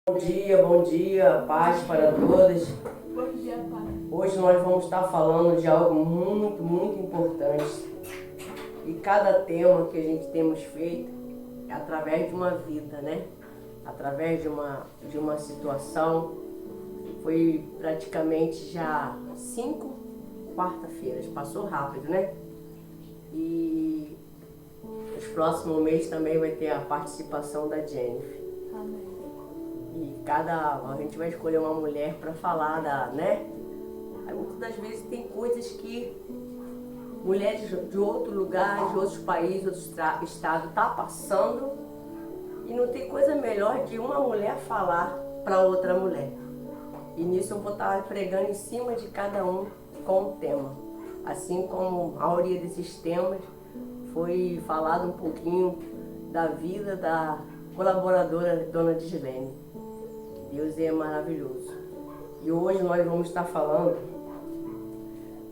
Bom dia, paz para todas. Bom dia, Pai. Hoje nós vamos estar falando de algo muito importante. E cada tema que a gente temos feito é através de uma vida, né? Através de uma situação. Foi praticamente já 5 quarta-feiras, passou rápido, né? E nos próximos meses também vai ter a participação da Jennifer. Amém. E a gente vai escolher uma mulher para falar né? Aí muitas das vezes tem coisas que mulheres de outro lugar, de outros países, outros estados tá passando e não tem coisa melhor de uma mulher falar para outra mulher. E nisso eu vou estar pregando em cima de cada um com um tema. Assim como a maioria desses temas foi falado um pouquinho da vida da colaboradora Dona Gislene. Deus é maravilhoso. E hoje nós vamos estar falando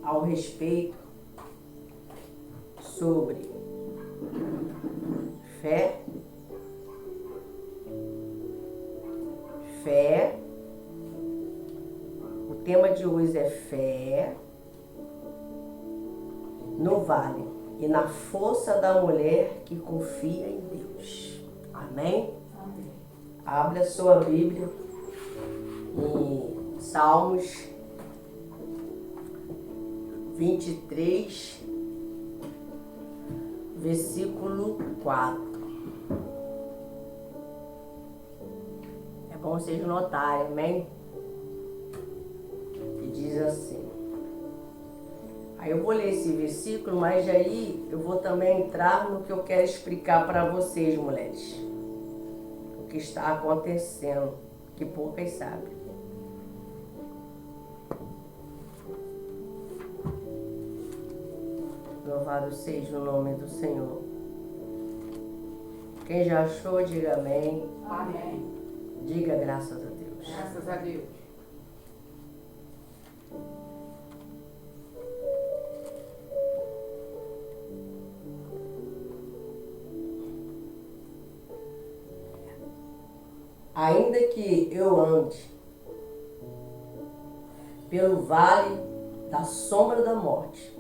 ao respeito sobre fé. O tema de hoje é fé no vale e na força da mulher que confia em Deus. Amém? Amém. Abre a sua Bíblia em Salmos 23, versículo 4. É bom vocês notarem, amém? Que diz assim. Aí eu vou ler esse versículo, mas aí eu vou também entrar no que eu quero explicar para vocês, mulheres. O que está acontecendo, que poucas sabem. Louvado seja o nome do Senhor. Quem já achou, diga amém. Amém. Diga graças a Deus. Graças a Deus. Ainda que eu ande pelo vale da sombra da morte,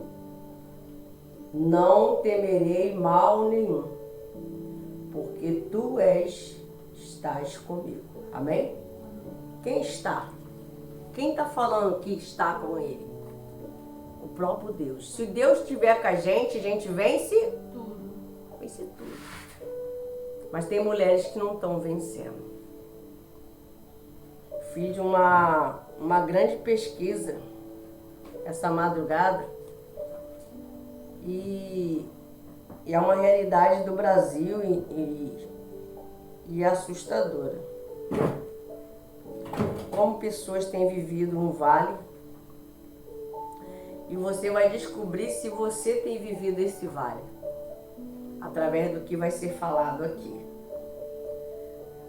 não temerei mal nenhum, porque tu estás comigo. Amém? Quem está? Quem está falando que está com ele? O próprio Deus. Se Deus estiver com a gente vence Tudo. vence tudo. Mas tem mulheres que não estão vencendo. Fiz uma grande pesquisa essa madrugada e é uma realidade do Brasil e assustadora. Como pessoas têm vivido um vale e você vai descobrir se você tem vivido esse vale através do que vai ser falado aqui.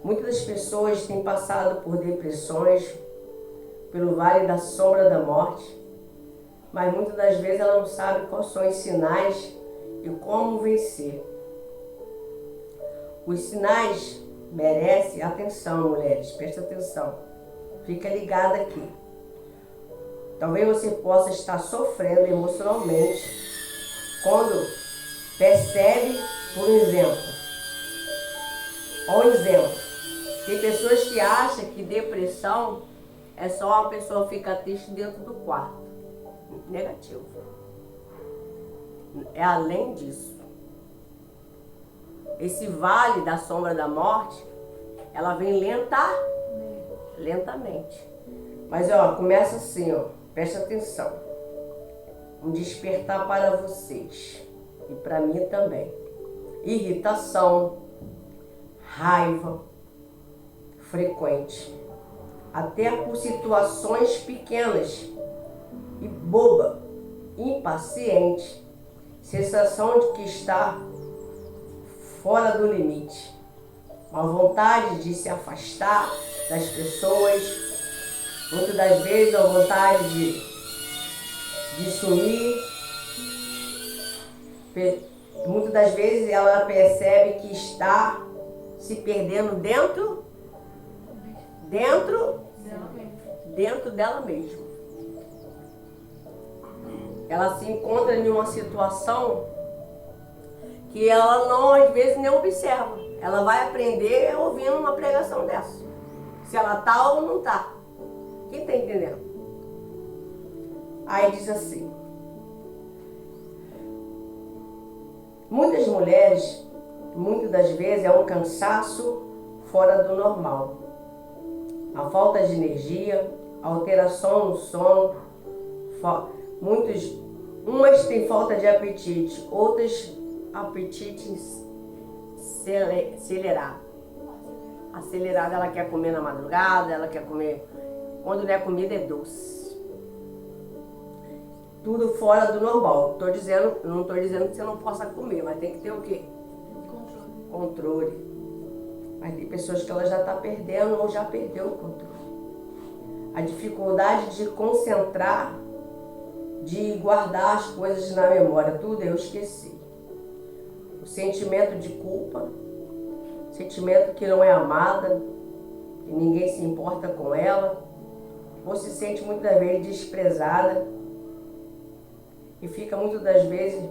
Muitas das pessoas têm passado por depressões, pelo vale da sombra da morte, mas muitas das vezes ela não sabe quais são os sinais e como vencer. Os sinais merecem atenção, mulheres, presta atenção. Fica ligada aqui. Talvez você possa estar sofrendo emocionalmente quando percebe, por exemplo. Olha um exemplo. Tem pessoas que acham que depressão é só uma pessoa ficar triste dentro do quarto. Negativo. É além disso. Esse vale da sombra da morte, ela vem lentamente. Mas começa assim, presta atenção. Um despertar para vocês e para mim também. Irritação, raiva frequente, até por situações pequenas e boba, impaciente, sensação de que está fora do limite, uma vontade de se afastar das pessoas, muitas das vezes a vontade de sumir. Muitas das vezes ela percebe que está se perdendo dentro dentro dela mesma. Ela se encontra em uma situação que ela não, às vezes, nem observa. Ela vai aprender ouvindo uma pregação dessa. Se ela tá ou não tá. Quem tá entendendo? Aí diz assim: muitas mulheres, muitas das vezes, é um cansaço fora do normal. A falta de energia, alteração no sono, umas têm falta de apetite, outras apetite acelerado. Ela quer comer na madrugada, ela quer comer, quando não é comida é doce. Tudo fora do normal. Não estou dizendo que você não possa comer, mas tem que ter o quê? Controle. Mas tem pessoas que ela já está perdendo ou já perdeu o controle. A dificuldade de concentrar, de guardar as coisas na memória, tudo eu esqueci. O sentimento de culpa, sentimento que não é amada, que ninguém se importa com ela, ou se sente muitas vezes desprezada e fica muitas das vezes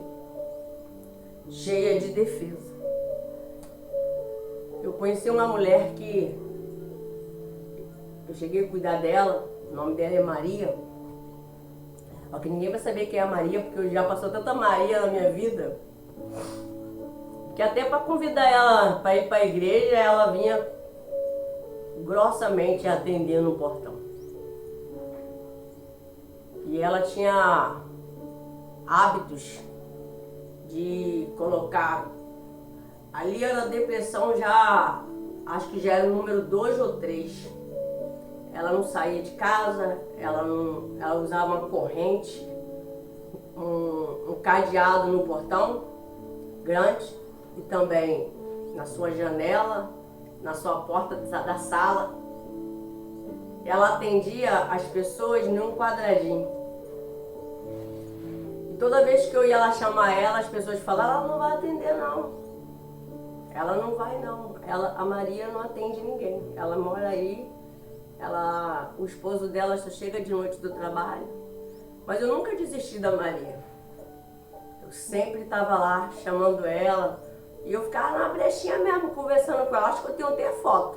cheia de defesa. Eu conheci uma mulher que eu cheguei a cuidar dela, o nome dela é Maria. Só que ninguém vai saber quem é a Maria, porque eu já passou tanta Maria na minha vida, que até para convidar ela para ir para a igreja, ela vinha grossamente atendendo no portão. E ela tinha hábitos de colocar, ali era depressão já, acho que já era o número 2 ou 3. Ela não saía de casa, ela usava uma corrente, um cadeado no portão grande e também na sua janela, na sua porta da sala. Ela atendia as pessoas num quadradinho. E toda vez que eu ia lá chamar ela, as pessoas falavam: ela não vai atender não. Ela não vai não. A Maria não atende ninguém. Ela mora aí. O esposo dela só chega de noite do trabalho. Mas eu nunca desisti da Maria. Eu sempre estava lá chamando ela. E eu ficava na brechinha mesmo, conversando com ela. Acho que eu tenho até foto.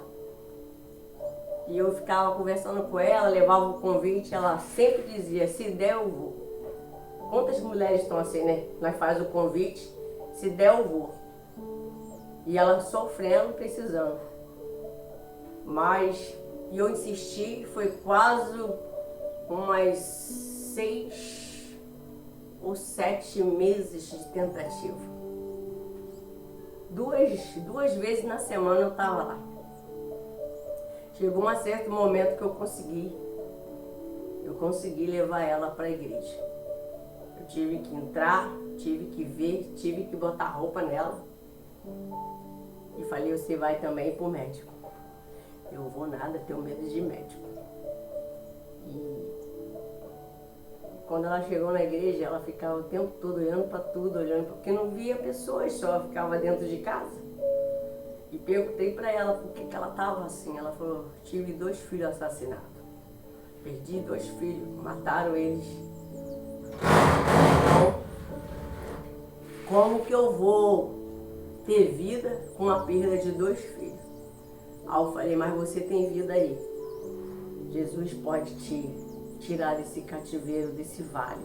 E eu ficava conversando com ela, levava o convite. Ela sempre dizia: se der eu vou. Quantas mulheres estão assim, né? Nós faz o convite, se der eu vou. E ela sofrendo, precisando. Mas eu insisti, foi quase umas 6 ou 7 meses de tentativa. Duas vezes na semana eu estava lá. Chegou um certo momento que eu consegui levar ela para a igreja. Eu tive que entrar, tive que ver, tive que botar roupa nela. E falei: você vai também pro médico. Eu vou nada, tenho medo de médico. E quando ela chegou na igreja, ela ficava o tempo todo olhando para tudo, porque não via pessoas, só ficava dentro de casa. E perguntei para ela por que ela estava assim. Ela falou: tive 2 filhos assassinados. Perdi 2 filhos, mataram eles. Como que eu vou ter vida com a perda de 2 filhos? Aí eu falei: mas você tem vida aí. Jesus pode te tirar desse cativeiro, desse vale.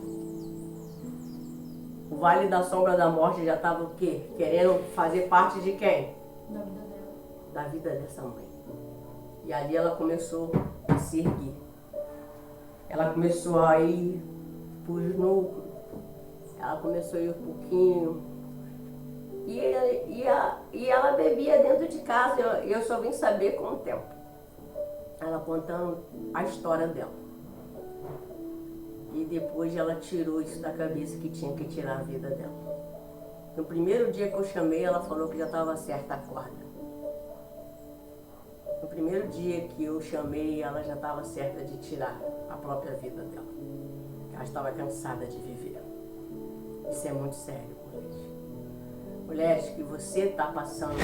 O vale da sombra da morte já estava o quê? Querendo fazer parte de quem? Da vida dela. Da vida dessa mãe. E ali ela começou a se erguer. Ela começou a ir para os núcleos. Ela começou a ir um pouquinho. E ela bebia dentro de casa. Eu só vim saber com o tempo. Ela contando a história dela. E depois ela tirou isso da cabeça, que tinha que tirar a vida dela. No primeiro dia que eu chamei, ela falou que já estava certa a corda. No primeiro dia que eu chamei, ela já estava certa de tirar a própria vida dela. Ela estava cansada de viver. Isso é muito sério, mulheres. Mulheres, que você está passando,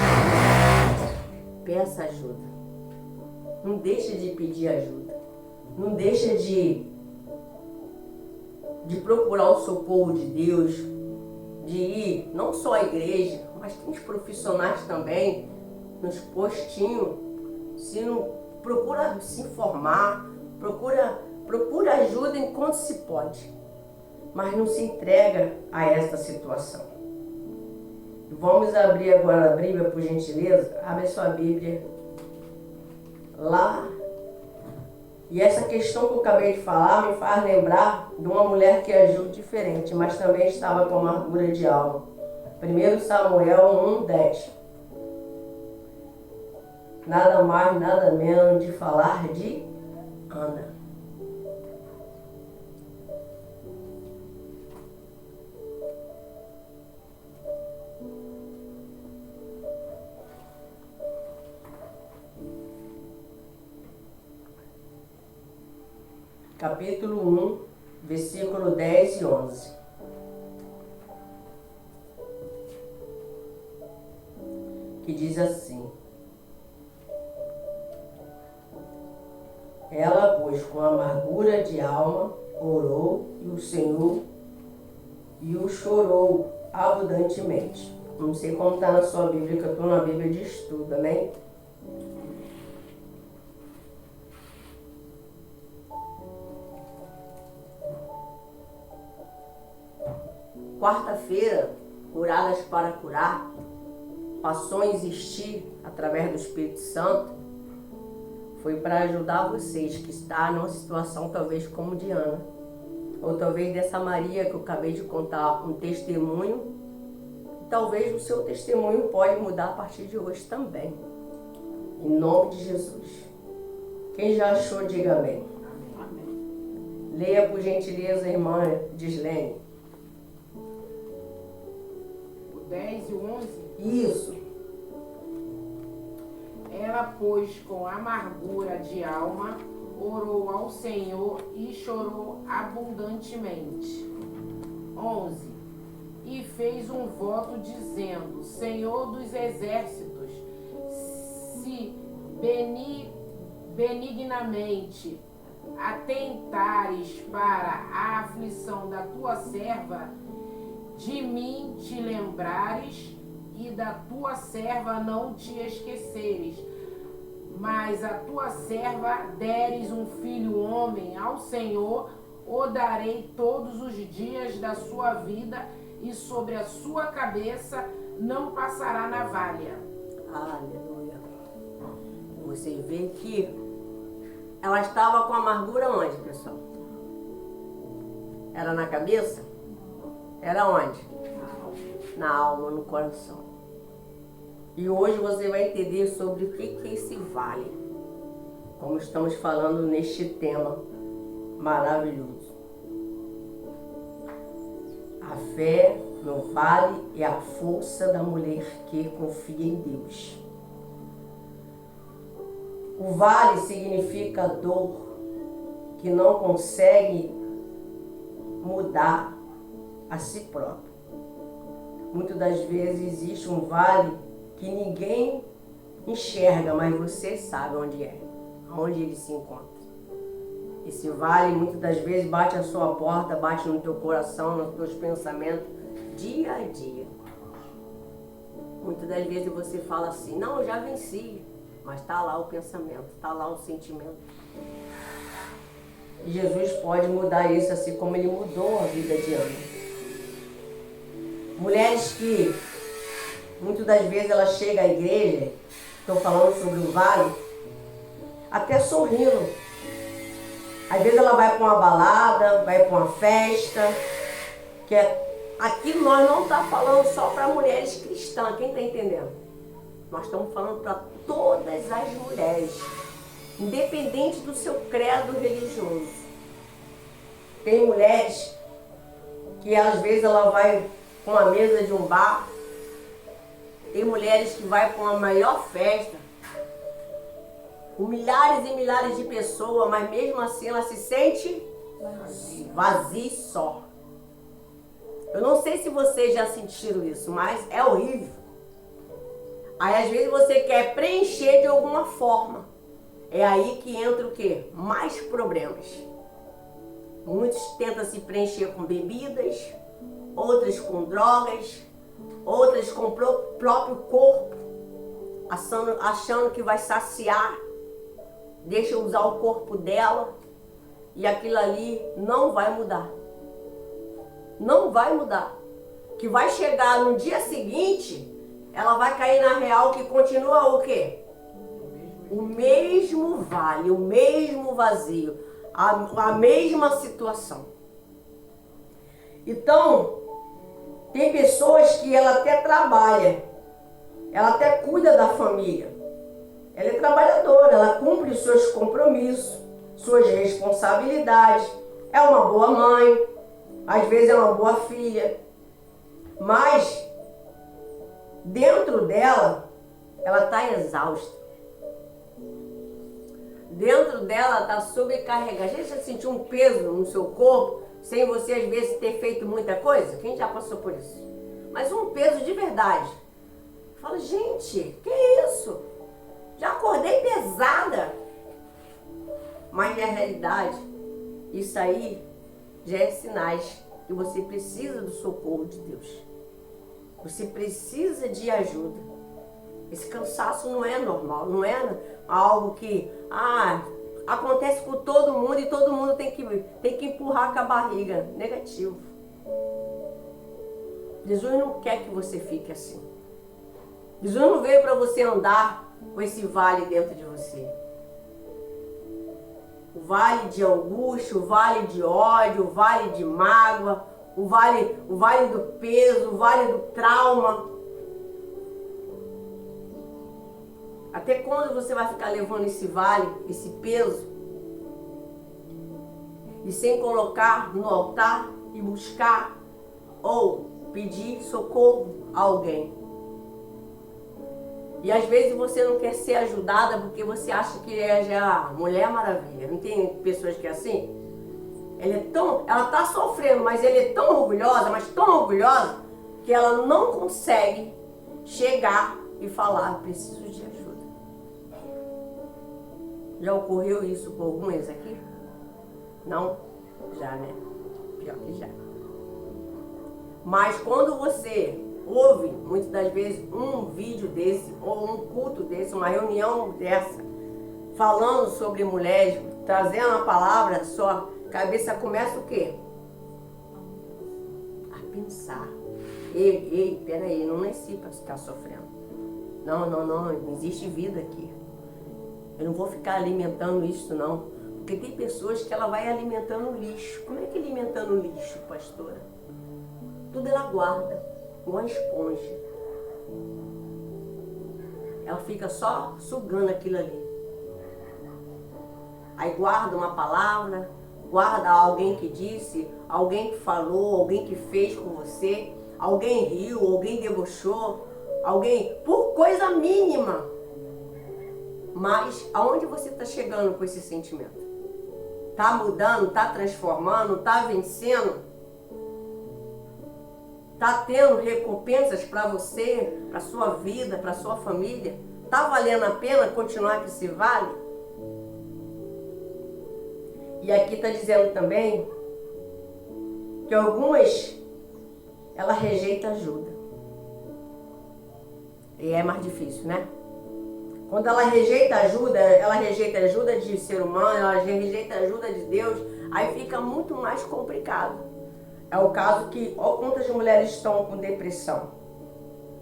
peça ajuda. Não deixa de pedir ajuda. Não deixa de procurar o socorro de Deus, de ir não só à igreja, mas tem os profissionais também, nos postinhos. Se não, procura se informar, procura ajuda enquanto se pode, mas não se entrega a esta situação. Vamos abrir agora a Bíblia, por gentileza. Abre sua Bíblia lá. E essa questão que eu acabei de falar me faz lembrar de uma mulher que agiu diferente, mas também estava com amargura de alma. 1 Samuel 1:10. Nada mais, nada menos de falar de Ana. Capítulo 1, versículo 10 e 11. Que diz assim: ela, pois, com amargura de alma, orou e o Senhor e o chorou abundantemente. Não sei como está na sua Bíblia, que eu estou na Bíblia de estudo, amém? Quarta-feira, curadas para curar, passou a existir através do Espírito Santo, foi para ajudar vocês que estão numa situação talvez como de Ana, ou talvez dessa Maria que eu acabei de contar um testemunho, e talvez o seu testemunho pode mudar a partir de hoje também, em nome de Jesus. Quem já achou, diga amém. Amém. Leia por gentileza, irmã Gislene. 10 e 11. Isso. Ela, pois, com amargura de alma, orou ao Senhor e chorou abundantemente. 11. E fez um voto dizendo: Senhor dos exércitos, se benignamente atentares para a aflição da tua serva, de mim te lembrares e da tua serva não te esqueceres, mas a tua serva deres um filho homem ao Senhor, o darei todos os dias da sua vida, e sobre a sua cabeça não passará navalha. Aleluia. Você vê que ela estava com amargura onde, pessoal? Era na cabeça? Era onde? Na alma, no coração. E hoje você vai entender sobre o que é esse vale, como estamos falando neste tema maravilhoso. A fé no vale é a força da mulher que confia em Deus. O vale significa dor que não consegue mudar a si próprio. Muitas das vezes existe um vale que ninguém enxerga, mas você sabe onde é, onde ele se encontra. Esse vale muitas das vezes bate à sua porta, bate no teu coração, nos teus pensamentos, dia a dia. Muitas das vezes você fala assim: não, eu já venci, mas está lá o pensamento, está lá o sentimento. E Jesus pode mudar isso, assim como ele mudou a vida de Ana. Mulheres que muitas das vezes ela chega à igreja, estou falando sobre o vale, até sorrindo. Às vezes ela vai para uma balada, vai para uma festa, que aqui nós não estamos falando só para mulheres cristãs, quem está entendendo? Nós estamos falando para todas as mulheres, independente do seu credo religioso. Tem mulheres que às vezes ela vai com a mesa de um bar, tem mulheres que vai para uma maior festa, com milhares e milhares de pessoas, mas mesmo assim ela se sente vazia e só. Eu não sei se vocês já sentiram isso, mas é horrível. Aí às vezes você quer preencher de alguma forma. é aí que entra o quê? Mais problemas. Muitos tentam se preencher com bebidas, outras com drogas, outras com o próprio corpo, achando que vai saciar, deixa usar o corpo dela e aquilo ali não vai mudar. Não vai mudar. Que vai chegar no dia seguinte, ela vai cair na real que continua o quê? O mesmo vale, o mesmo vazio, a mesma situação. Então, tem pessoas que ela até trabalha, ela até cuida da família. Ela é trabalhadora, ela cumpre os seus compromissos, suas responsabilidades. É uma boa mãe, às vezes é uma boa filha. Mas, dentro dela, ela está exausta. Dentro dela está sobrecarregada. Já sentiu um peso no seu corpo, sem você às vezes ter feito muita coisa? Quem já passou por isso? Mas um peso de verdade. Fala, gente, que isso? Já acordei pesada. Mas na realidade, isso aí já é sinais que você precisa do socorro de Deus. Você precisa de ajuda. Esse cansaço não é normal, não é algo que acontece com todo mundo e todo mundo tem que empurrar com a barriga. Negativo. Jesus não quer que você fique assim. Jesus não veio para você andar com esse vale dentro de você. O vale de angústia, o vale de ódio, o vale de mágoa, o vale do peso, o vale do trauma. Até quando você vai ficar levando esse vale, esse peso, e sem colocar no altar e buscar ou pedir socorro a alguém? E às vezes você não quer ser ajudada porque você acha que é já Mulher Maravilha. Não tem pessoas que é assim? Ela está sofrendo, mas ela é tão orgulhosa, mas tão orgulhosa, que ela não consegue chegar e falar, preciso de ajuda. Já ocorreu isso com algumas aqui? Não? Já, né? Pior que já. Mas quando você ouve, muitas das vezes, um vídeo desse, ou um culto desse, uma reunião dessa, falando sobre mulheres, trazendo a palavra, sua cabeça começa o quê? A pensar. Ei, peraí, não nasci para ficar sofrendo. Não existe vida aqui. Eu não vou ficar alimentando isso, não. Porque tem pessoas que ela vai alimentando lixo. Como é que alimentando lixo, pastora? Tudo ela guarda, igual uma esponja. Ela fica só sugando aquilo ali. Aí guarda uma palavra, guarda alguém que disse, alguém que falou, alguém que fez com você, alguém riu, alguém debochou, alguém por coisa mínima. Mas aonde você está chegando com esse sentimento? Está mudando, está transformando, está vencendo? Está tendo recompensas para você, para sua vida, para sua família? Está valendo a pena continuar com esse vale? E aqui está dizendo também que algumas ela rejeita ajuda. E é mais difícil, né? Quando ela rejeita ajuda de ser humano, ela rejeita ajuda de Deus, aí fica muito mais complicado. É o caso que, olha quantas mulheres estão com depressão.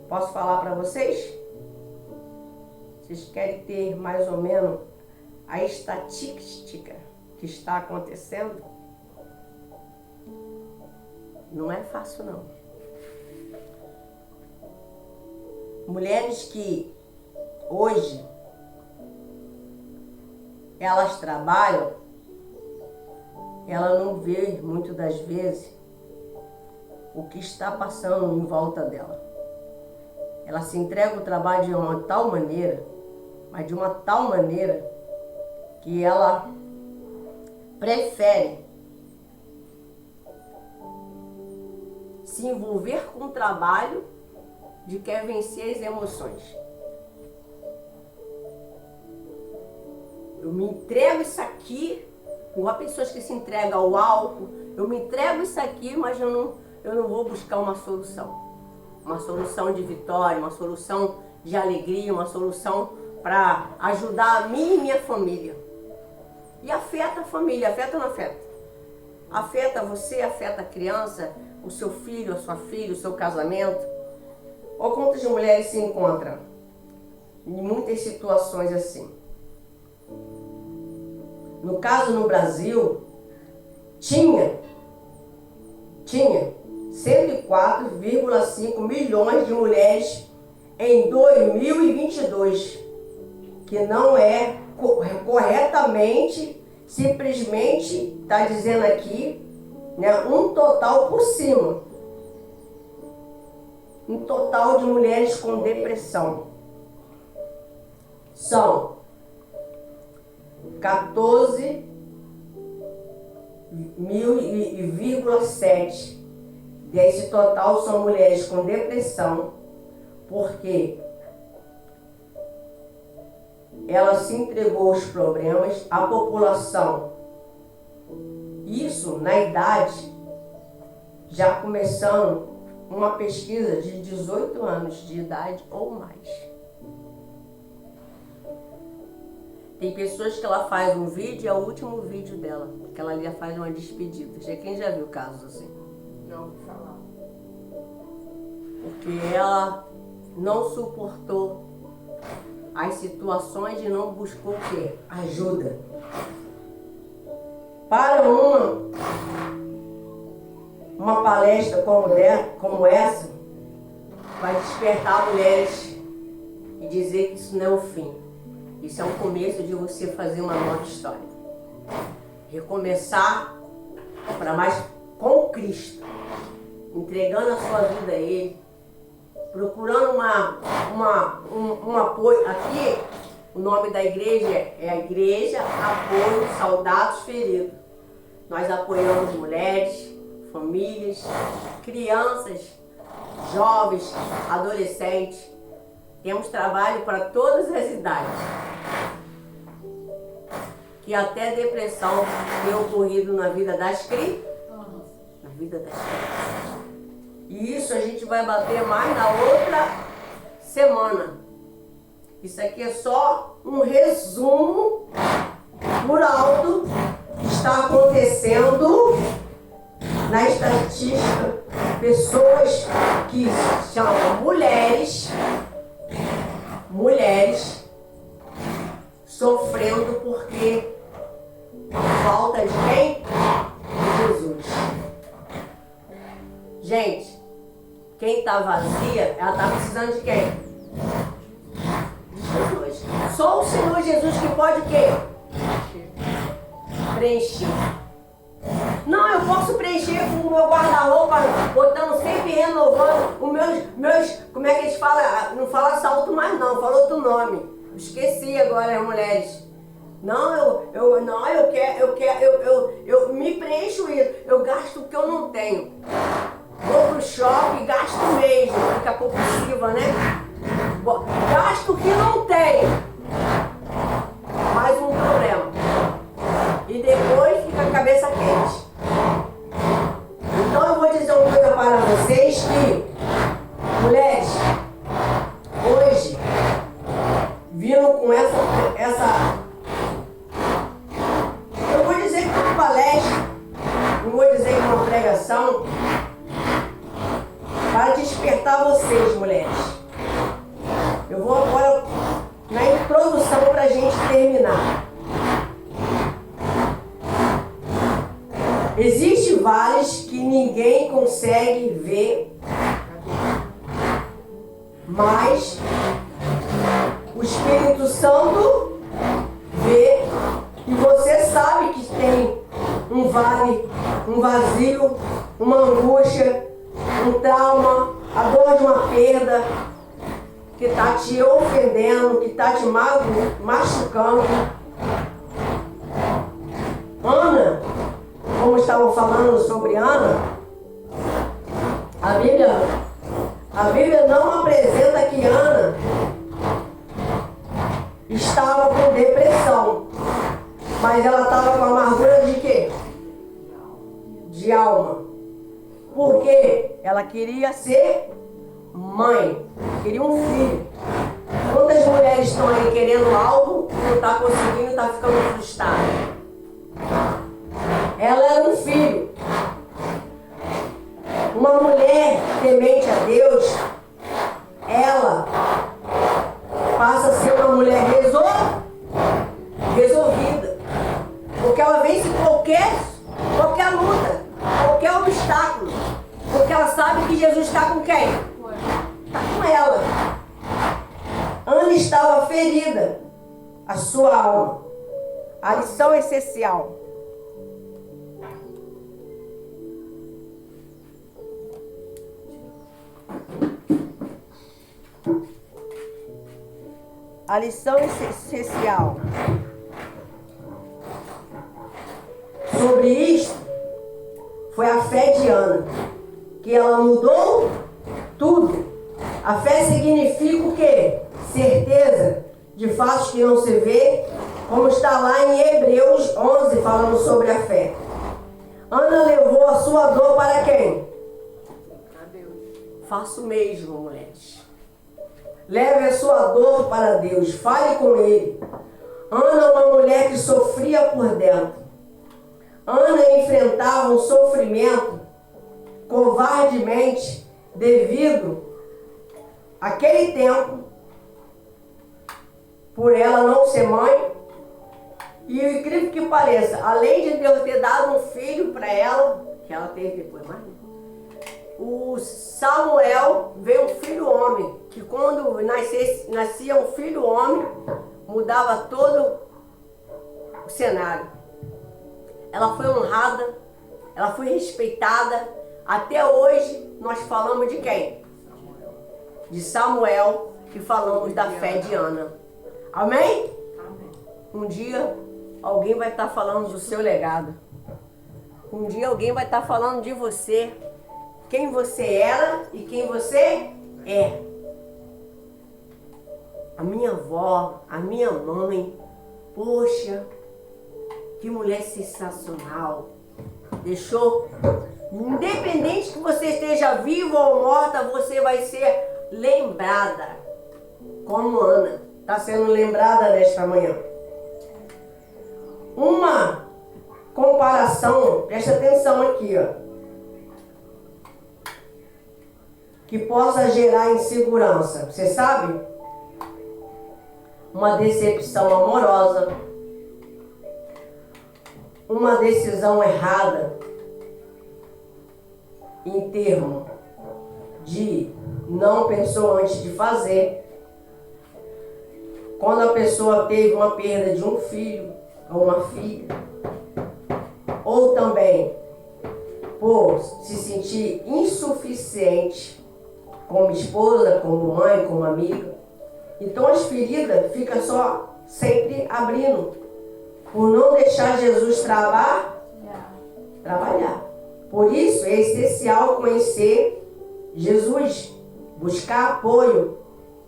Posso falar para vocês? Vocês querem ter mais ou menos a estatística que está acontecendo? Não é fácil, não. Mulheres que hoje elas trabalham, ela não vê muitas das vezes o que está passando em volta dela. Ela se entrega ao trabalho de uma tal maneira, mas de uma tal maneira que ela prefere se envolver com o trabalho de quer vencer as emoções. me entrego isso aqui, igual pessoas que se entregam ao álcool, eu me entrego isso aqui, mas eu não vou buscar uma solução. Uma solução de vitória, uma solução de alegria, uma solução para ajudar a mim e minha família. E afeta a família, afeta ou não afeta? Afeta você, afeta a criança, o seu filho, a sua filha, o seu casamento. Olha quantas mulheres se encontram em muitas situações assim. No caso, no Brasil, tinha 104,5 milhões de mulheres em 2022, que não é corretamente, simplesmente está dizendo aqui, né, um total por cima. Um total de mulheres com depressão. São 14,7 desse total são mulheres com depressão, porque ela se entregou aos problemas, a população, isso na idade, já começando uma pesquisa de 18 anos de idade ou mais. Tem pessoas que ela faz um vídeo e é o último vídeo dela, que ela já faz uma despedida. Quem já viu casos assim? Já ouvi falar. Porque ela não suportou as situações e não buscou o quê? Ajuda. Para uma palestra como essa, vai despertar mulheres e dizer que isso não é o fim. Isso é um começo de você fazer uma nova história. Recomeçar para mais com Cristo, entregando a sua vida a Ele, procurando um apoio. Aqui, o nome da igreja é a Igreja Apoio Soldados Feridos. Nós apoiamos mulheres, famílias, crianças, jovens, adolescentes. Temos trabalho para todas as idades. Que até depressão tem ocorrido na vida das crianças. Na vida das crianças. E isso a gente vai bater mais na outra semana. Isso aqui é só um resumo por alto que está acontecendo na estatística. Pessoas que chamam mulheres sofrendo porque falta de quem? De Jesus. Gente, quem está vazia, ela está precisando de quem? De Jesus. Só o Senhor Jesus que pode o quê? Preencher. Não, eu posso preencher com o meu guarda-roupa, botando sempre, renovando os meus, como é que eles falam? Não fala salto mais não, fala outro nome. Esqueci agora, as mulheres. Não, eu me preencho isso. Eu gasto o que eu não tenho. Vou pro shopping, gasto mesmo, fica compulsiva, né? Gasto o que não tenho. Mais um problema. E depois fica a cabeça quente. Então eu vou dizer uma coisa para vocês que, mulheres, hoje, vindo com essa eu vou dizer que uma palestra, não vou dizer que uma pregação, para despertar vocês, mulheres. Eu vou agora na introdução para a gente terminar. Existem vales que ninguém consegue ver, mas o Espírito Santo vê, e você sabe que tem um vale, um vazio, uma angústia, um trauma, a dor de uma perda que está te ofendendo, que está te machucando. Ana, como estavam falando sobre Ana, a Bíblia não apresenta que Ana estava com depressão. Mas ela estava com amargura de quê? De alma. Porque ela queria ser mãe, queria um filho. Quantas mulheres estão aí querendo algo, não está conseguindo, está ficando frustrada? Ela era um filho. Uma mulher temente a Deus, ela passa a ser uma mulher resolvida. Porque ela vence qualquer luta, qualquer obstáculo. Porque ela sabe que Jesus está com quem? Está com ela. Ana estava ferida, a sua alma. A lição essencial. A lição essencial sobre isto foi a fé de Ana, que ela mudou tudo. A fé significa o quê? Certeza de fatos que não se vê, como está lá em Hebreus 11, falando sobre a fé. Ana levou a sua dor para quem? Para Deus. Faça o mesmo, mulheres. Leve a sua dor para Deus, fale com Ele. Ana é uma mulher que sofria por dentro. Ana enfrentava um sofrimento covardemente devido àquele tempo, por ela não ser mãe. E o incrível que pareça, além de Deus ter dado um filho para ela, que ela teve depois mais, o Samuel veio um filho homem, que quando nascia um filho homem, mudava todo o cenário. Ela foi honrada, ela foi respeitada. Até hoje nós falamos de quem? De Samuel, que falamos da fé de Ana. Amém? Amém. Um dia alguém vai estar falando do seu legado. Um dia alguém vai estar falando de você. Quem você era e quem você é. A minha avó, a minha mãe, poxa, que mulher sensacional. Deixou, independente que você esteja viva ou morta, você vai ser lembrada. Como Ana está sendo lembrada nesta manhã. Uma comparação, presta atenção aqui, ó. Que possa gerar insegurança. Você sabe? Uma decepção amorosa, uma decisão errada em termos de não pensou antes de fazer. Quando a pessoa teve uma perda de um filho ou uma filha, ou também por se sentir insuficiente como esposa, como mãe, como amiga. Então as feridas ficam só sempre abrindo, por não deixar Jesus trabalhar. Por isso é essencial conhecer Jesus, buscar apoio,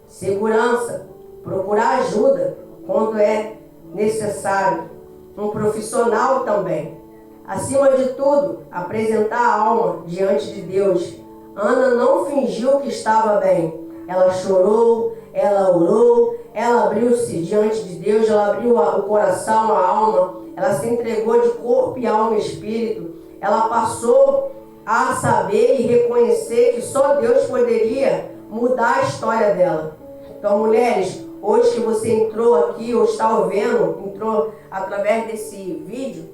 segurança, procurar ajuda quando é necessário, um profissional também. Acima de tudo, apresentar a alma diante de Deus. Ana não fingiu que estava bem. Ela chorou, ela orou, ela abriu-se diante de Deus, ela abriu o coração, a alma, ela se entregou de corpo e alma e espírito. Ela passou a saber e reconhecer que só Deus poderia mudar a história dela. Então, mulheres, hoje que você entrou aqui ou está ouvindo, entrou através desse vídeo,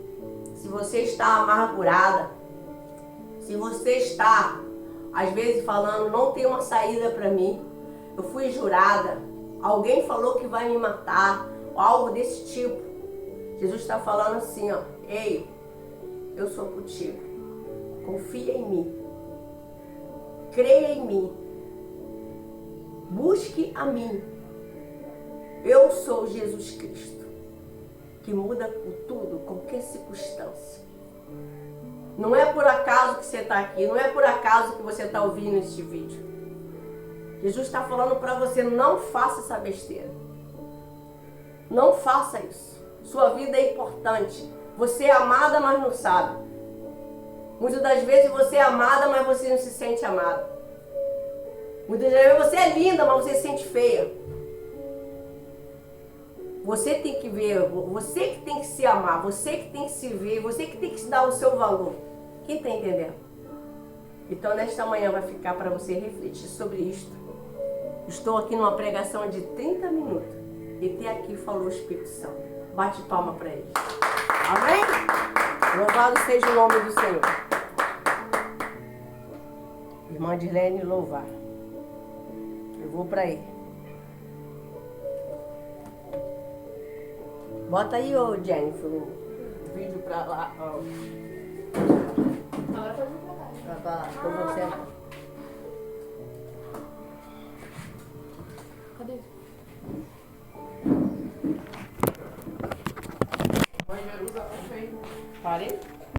se você está amargurada, se você está, às vezes, falando, não tem uma saída para mim, eu fui jurada, alguém falou que vai me matar, ou algo desse tipo. Jesus está falando assim, ó, ei, eu sou contigo, confia em mim, creia em mim, busque a mim. Eu sou Jesus Cristo, que muda tudo, qualquer circunstância. Não é por acaso que você está aqui, não é por acaso que você está ouvindo este vídeo. Jesus está falando para você, não faça essa besteira. Não faça isso. Sua vida é importante. Você é amada, mas não sabe. Muitas das vezes você é amada, mas você não se sente amada. Muitas das vezes você é linda, mas você se sente feia. Você tem que ver, você que tem que se amar, você que tem que se ver, você que tem que se dar o seu valor. Quem está entendendo? Então nesta manhã vai ficar para você refletir sobre isto. Estou aqui numa pregação de 30 minutos. E até aqui falou o Espírito Santo. Bate palma para ele. Amém? Louvado seja o nome do Senhor. Irmã Dirlene, louvar. Eu vou para ele. Bota aí, ô Jennifer, o vídeo pra lá. Ó. Agora pode vir pra cá. Pra lá, com você. Cadê? Mãe Jerusa, tá feio. Parei?